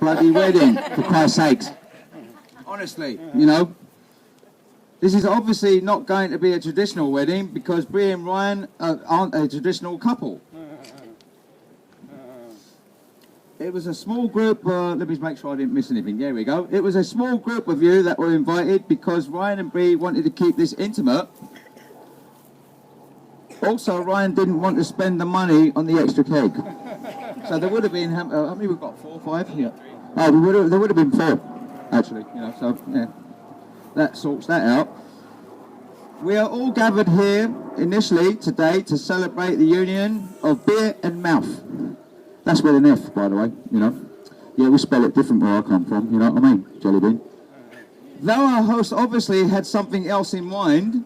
bloody wedding, for Christ's sakes. Honestly, you know. This is obviously not going to be a traditional wedding because Bree and Ryan aren't a traditional couple. It was a small group, let me make sure I didn't miss anything, there we go. It was a small group of you that were invited because Ryan and Bree wanted to keep this intimate. Also, Ryan didn't want to spend the money on the extra cake. So there would have been, how many we've got, 4 or 5? Yeah. Oh, there would have been 4, actually, you know, so yeah. That sorts that out. We are all gathered here initially today to celebrate the union of beer and mouth. That's with an F, by the way, you know. Yeah, we spell it different where I come from, you know what I mean, Jelly Bean. Though our host obviously had something else in mind,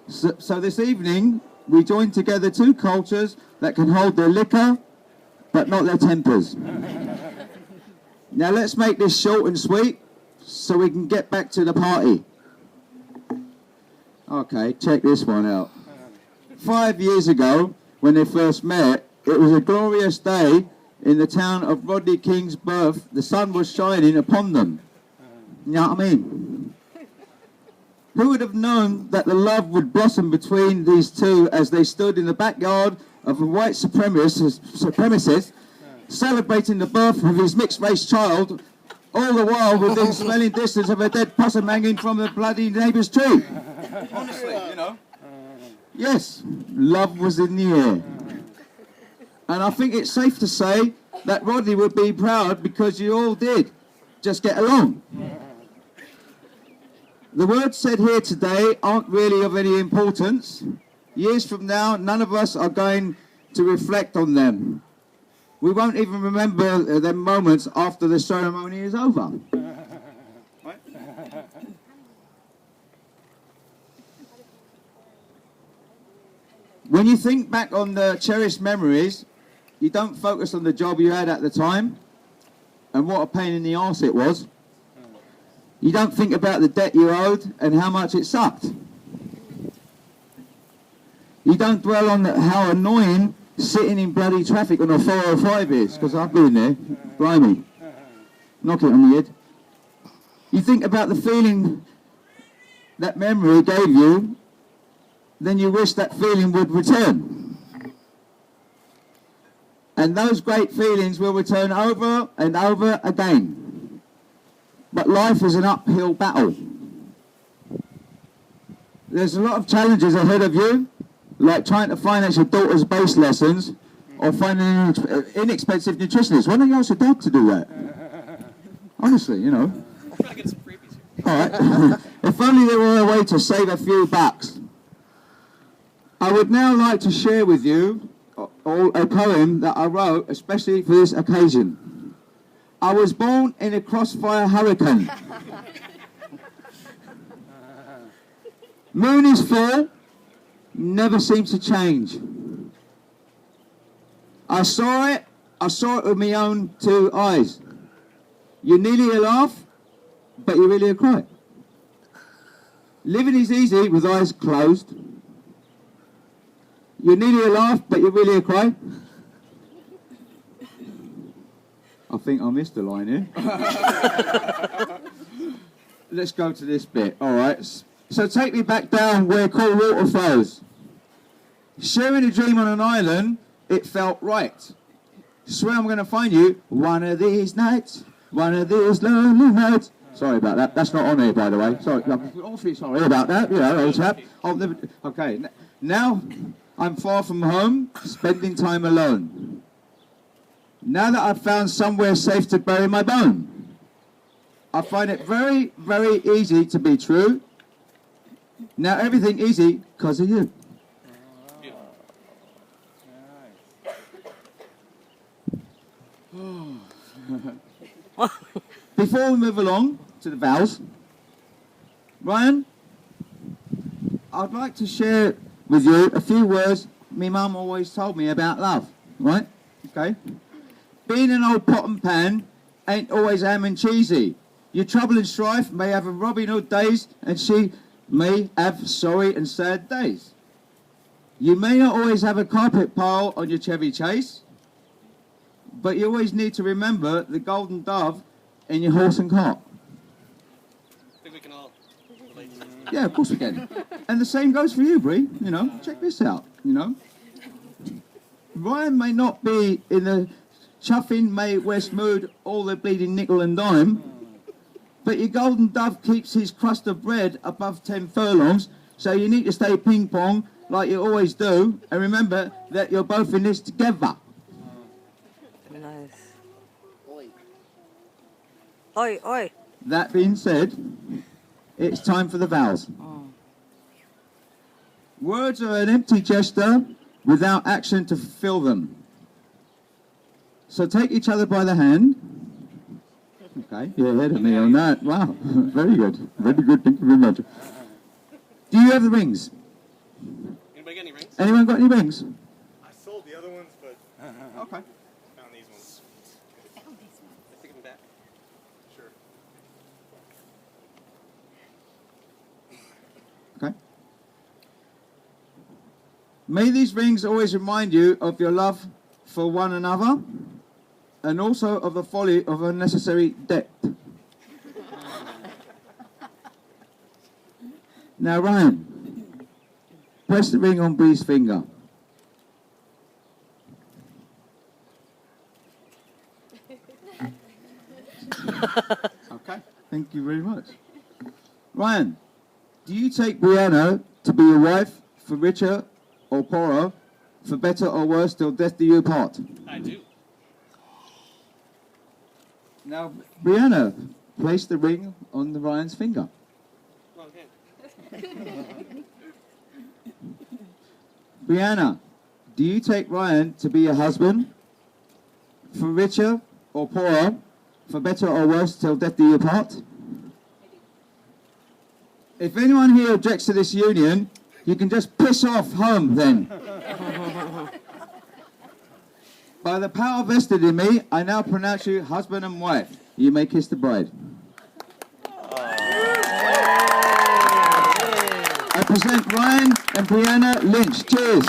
so this evening we joined together 2 cultures that can hold their liquor, but not their tempers. Now let's make this short and sweet so we can get back to the party. Okay, check this one out. 5 years ago, when they first met, it was a glorious day in the town of Rodney King's birth. The sun was shining upon them. You know what I mean? Who would have known that the love would blossom between these two as they stood in the backyard of a white supremacist celebrating the birth of his mixed-race child, all the while within smelling distance of a dead possum hanging from the bloody neighbour's tree. Honestly, you know. Yes, love was in the air. And I think it's safe to say that Rodney would be proud because you all did just get along. The words said here today aren't really of any importance. Years from now, none of us are going to reflect on them. We won't even remember them moments after the ceremony is over. When you think back on the cherished memories, you don't focus on the job you had at the time and what a pain in the arse it was. You don't think about the debt you owed and how much it sucked. You don't dwell on how annoying sitting in bloody traffic on a 405 is, because I've been there. Blimey. Knock it on the head. You think about the feeling that memory gave you, then you wish that feeling would return. And those great feelings will return over and over again. But life is an uphill battle. There's a lot of challenges ahead of you, like trying to finance your daughter's bass lessons or finding an inexpensive nutritionist. Why don't you ask your dad to do that? Honestly, you know. I feel like it's some freebies here. Alright. If only there were a way to save a few bucks. I would now like to share with you a poem that I wrote especially for this occasion. I was born in a crossfire hurricane. Moon is full, never seems to change. I saw it with my own 2 eyes. You nearly a laugh, but you really a cry. Living is easy with eyes closed. You nearly a laugh, but you really a cry. I think I missed a line here. Let's go to this bit, alright. So take me back down where cool water flows. Sharing a dream on an island, it felt right. Swear I'm going to find you one of these nights, one of these lonely nights. Sorry about that, that's not on here by the way. Sorry, I'm awfully sorry about that, you know, old chap. Okay, now I'm far from home, spending time alone. Now that I've found somewhere safe to bury my bone, I find it very, very easy to be true. Now everything easy because of you. Before we move along to the vows, Ryan, I'd like to share with you a few words my mum always told me about love, right? Okay. Being an old pot and pan ain't always ham and cheesy. Your trouble and strife may have a Robin Hood days, and she may have sorry and sad days. You may not always have a carpet pile on your Chevy Chase, but you always need to remember the golden dove in your horse and cart? I think we can all relate to that. Yeah, of course we can. And the same goes for you, Bree. You know, check this out, you know. Ryan may not be in the chuffing May West mood all the bleeding nickel and dime, but your golden dove keeps his crust of bread above 10 furlongs, so you need to stay ping pong like you always do, and remember that you're both in this together. Nice. Oi, oi. That being said, it's time for the vows. Words are an empty gesture without action to fulfill them. So take each other by the hand. Okay, you're ahead of me on that. Wow, very good. Very good, thank you very much. Do you have the rings? Anybody got any rings? Anyone got any rings? I sold the other ones, but Okay. found these ones. I take them back. Sure. Okay. May these rings always remind you of your love for one another and also of the folly of unnecessary debt. Now, Ryan, press the ring on Bree's finger. Okay, thank you very much. Ryan, do you take Brianna to be your wife for richer or poorer, for better or worse, till death do you part? I do. Now, Brianna, place the ring on the Ryan's finger. Wrong hand. Brianna, do you take Ryan to be your husband, for richer or poorer, for better or worse, till death do you part? If anyone here objects to this union, you can just piss off home then. By the power vested in me, I now pronounce you husband and wife. You may kiss the bride. I present Ryan and Brianna Lynch. Cheers.